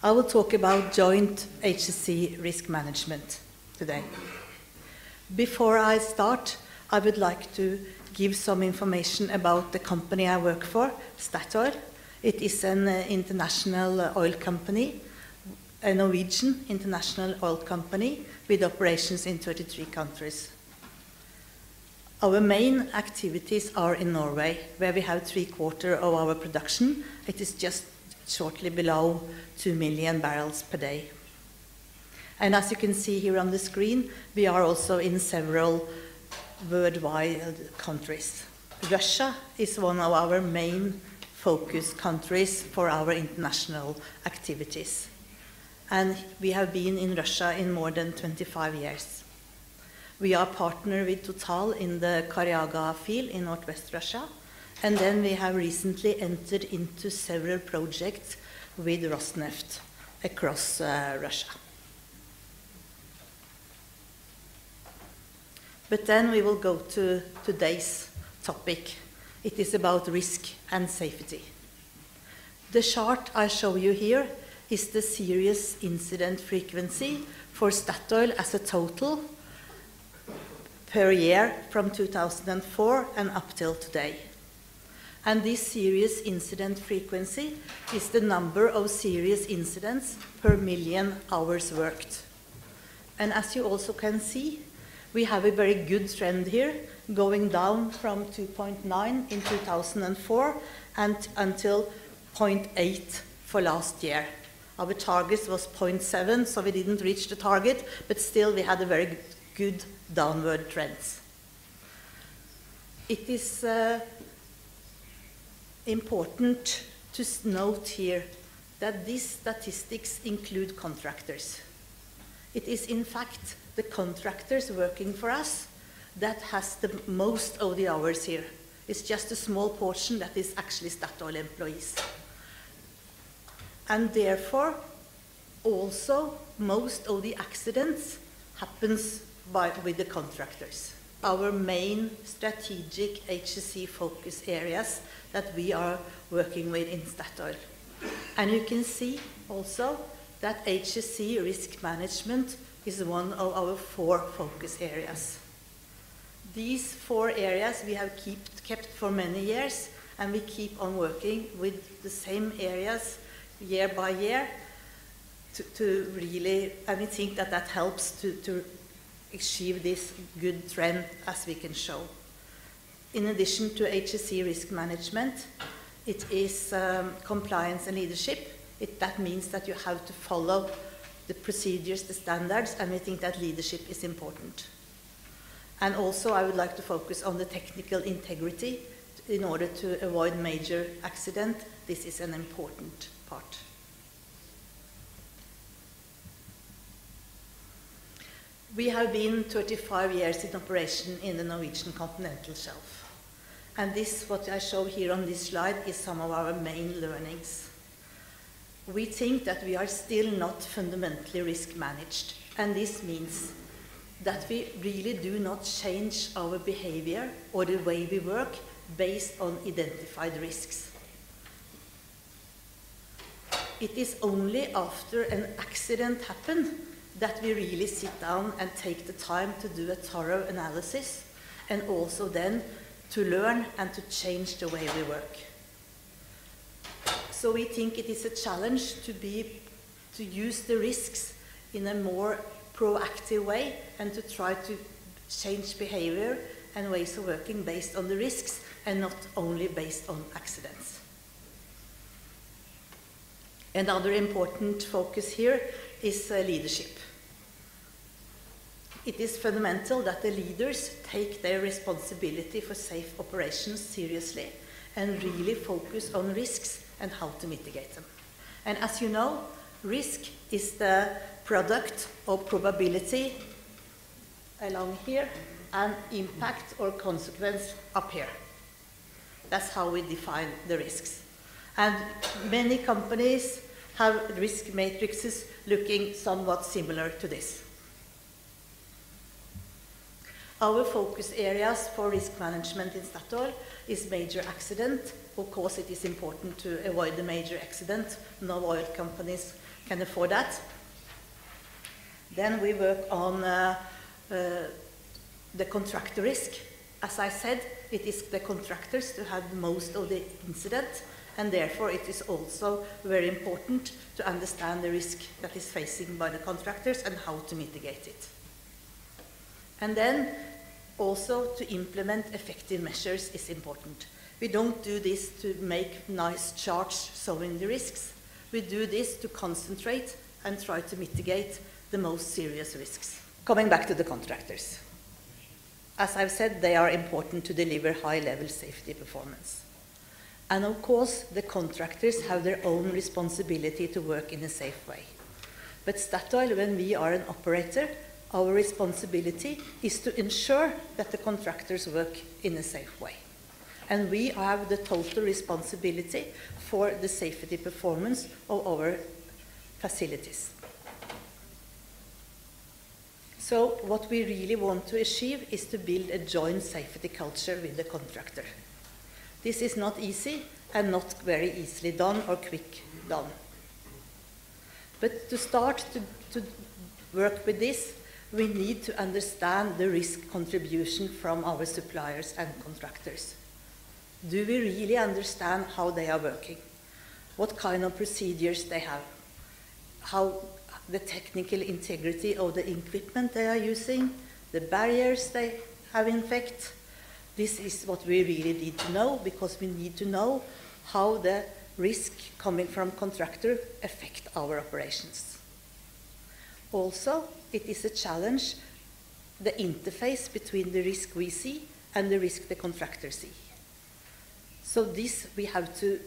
I will talk about joint HSE risk management today. Before I start, I would like to give some information about the company I work for, Statoil. It is an international oil company, a Norwegian international oil company with operations in 33 countries. Our main activities are in Norway, where we have 3/4 of our production. It is just shortly below 2 million barrels per day. And as you can see here on the screen, we are also in several worldwide countries. Russia is one of our main focus countries for our international activities. And we have been in Russia in more than 25 years. We are partner with Total in the Karyaga field in northwest Russia. And then we have recently entered into several projects with Rosneft across Russia. But then we will go to today's topic. It is about risk and safety. The chart I show you here is the serious incident frequency for Statoil as a total per year from 2004 and up till today. And this serious incident frequency is the number of serious incidents per million hours worked. And as you also can see, we have a very good trend here, going down from 2.9 in 2004 and until 0.8 for last year. Our target was 0.7, so we didn't reach the target, but still we had a very good downward trends. It is important to note here that these statistics include contractors. It is in fact the contractors working for us that has the most of the hours here. It's just a small portion that is actually Statoil employees. And therefore, also most of the accidents happens with the contractors. Our main strategic HSE focus areas that we are working with in Statoil. And you can see also that HSE risk management is one of our 4 focus areas. These 4 areas we have kept for many years, and we keep on working with the same areas year by year to really, and we think that that helps to achieve this good trend as we can show. In addition to HSE risk management, it is compliance and leadership. That means that you have to follow the procedures, the standards, and we think that leadership is important. And also I would like to focus on the technical integrity in order to avoid major accident. This is an important part. We have been 35 years in operation in the Norwegian continental shelf. And this, what I show here on this slide, is some of our main learnings. We think that we are still not fundamentally risk managed, and this means that we really do not change our behavior or the way we work based on identified risks. It is only after an accident happens that we really sit down and take the time to do a thorough analysis, and also then to learn and to change the way we work. So we think it is a challenge to use the risks in a more proactive way and to try to change behavior and ways of working based on the risks and not only based on accidents. Another important focus here is leadership. It is fundamental that the leaders take their responsibility for safe operations seriously and really focus on risks and how to mitigate them. And as you know, risk is the product of probability along here and impact or consequence up here. That's how we define the risks. And many companies have risk matrices looking somewhat similar to this. Our focus areas for risk management in Statoil is major accident. Of course, it is important to avoid the major accident. No oil companies can afford that. Then we work on the contractor risk. As I said, it is the contractors who have most of the incident, and therefore it is also very important to understand the risk that is facing by the contractors and how to mitigate it. And then also to implement effective measures is important. We don't do this to make nice charts showing the risks. We do this to concentrate and try to mitigate the most serious risks. Coming back to the contractors. As I've said, they are important to deliver high-level safety performance. And of course, the contractors have their own responsibility to work in a safe way. But Statoil, when we are an operator, our responsibility is to ensure that the contractors work in a safe way. And we have the total responsibility for the safety performance of our facilities. So what we really want to achieve is to build a joint safety culture with the contractor. This is not easy and not very easily done or quick done. But to start to work with this, we need to understand the risk contribution from our suppliers and contractors. Do we really understand how they are working? What kind of procedures they have? How the technical integrity of the equipment they are using, the barriers they have in fact. This is what we really need to know, because we need to know how the risk coming from contractor affect our operations. Also, it is a challenge, the interface between the risk we see and the risk the contractor see. So this we have to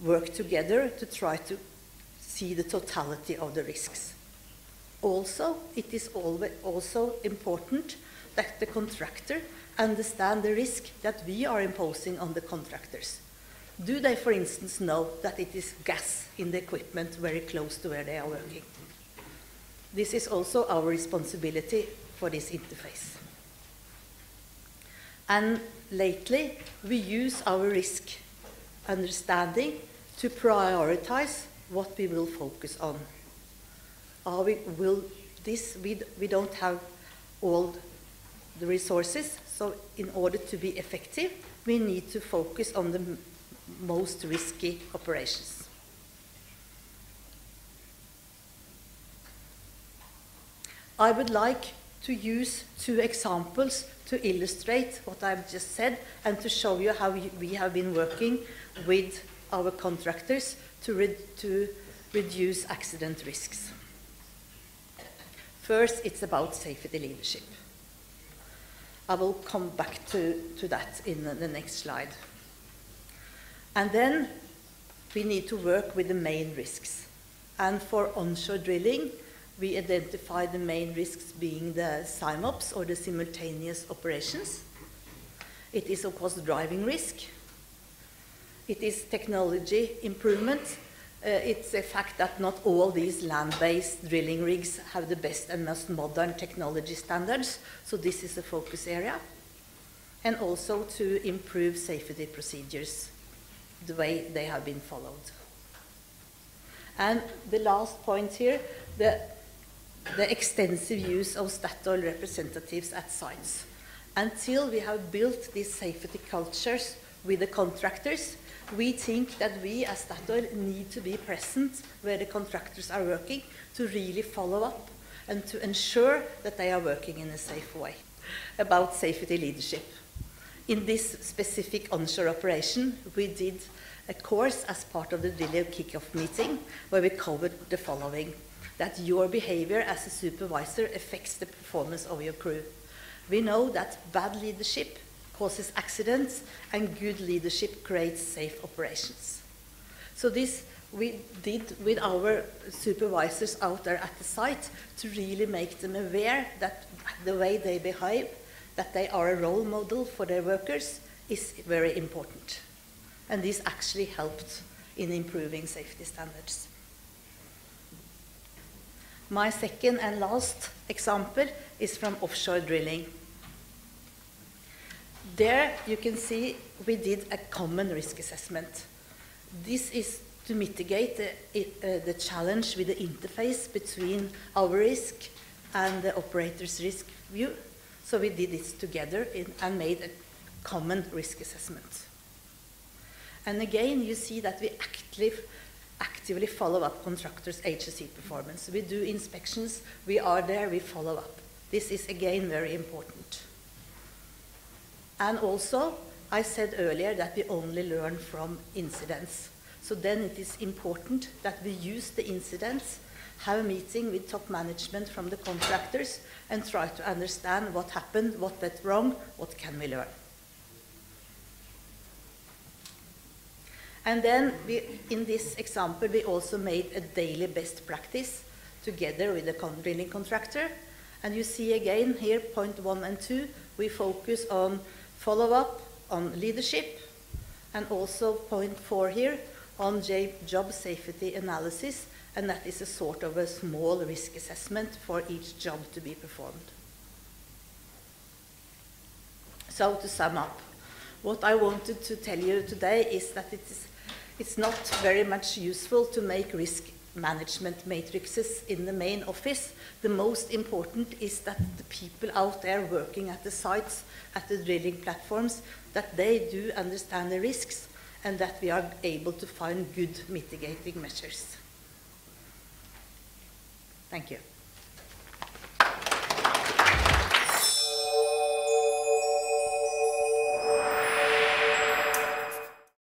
work together to try to see the totality of the risks. Also, it is also important that the contractor understand the risk that we are imposing on the contractors. Do they, for instance, know that it is gas in the equipment very close to where they are working? This is also our responsibility for this interface. And lately, we use our risk understanding to prioritize what we will focus on. We don't have all the resources, so in order to be effective, we need to focus on the most risky operations. I would like to use 2 examples to illustrate what I've just said and to show you how we have been working with our contractors to reduce accident risks. First, it's about safety leadership. I will come back to that in the next slide. And then we need to work with the main risks. And for onshore drilling, we identify the main risks being the SIMOPS, or the simultaneous operations. It is, of course, driving risk. It is technology improvement. It's a fact that not all these land-based drilling rigs have the best and most modern technology standards, so this is a focus area. And also to improve safety procedures, the way they have been followed. And the last point here, the extensive use of Statoil representatives at sites. Until we have built these safety cultures with the contractors, we think that we as Statoil need to be present where the contractors are working to really follow up and to ensure that they are working in a safe way. About safety leadership. In this specific onshore operation, we did a course as part of the Drilling Kickoff meeting where we covered the following: that your behavior as a supervisor affects the performance of your crew. We know that bad leadership causes accidents and good leadership creates safe operations. So this we did with our supervisors out there at the site to really make them aware that the way they behave, that they are a role model for their workers, is very important. And this actually helped in improving safety standards. My second and last example is from offshore drilling. There you can see we did a common risk assessment. This is to mitigate the challenge with the interface between our risk and the operator's risk view. So we did this together and made a common risk assessment. And again, you see that we actively follow up contractors' HSE performance. We do inspections, we are there, we follow up. This is again very important. And also, I said earlier that we only learn from incidents. So then it is important that we use the incidents, have a meeting with top management from the contractors, and try to understand what happened, what went wrong, what can we learn. And then in this example, we also made a daily best practice together with the drilling contractor. And you see again here, point 1 and 2, we focus on follow-up, on leadership, and also point 4 here, on job safety analysis, and that is a sort of a small risk assessment for each job to be performed. So to sum up, what I wanted to tell you today is that it's not very much useful to make risk management matrices in the main office. The most important is that the people out there working at the sites, at the drilling platforms, that they do understand the risks and that we are able to find good mitigating measures. Thank you.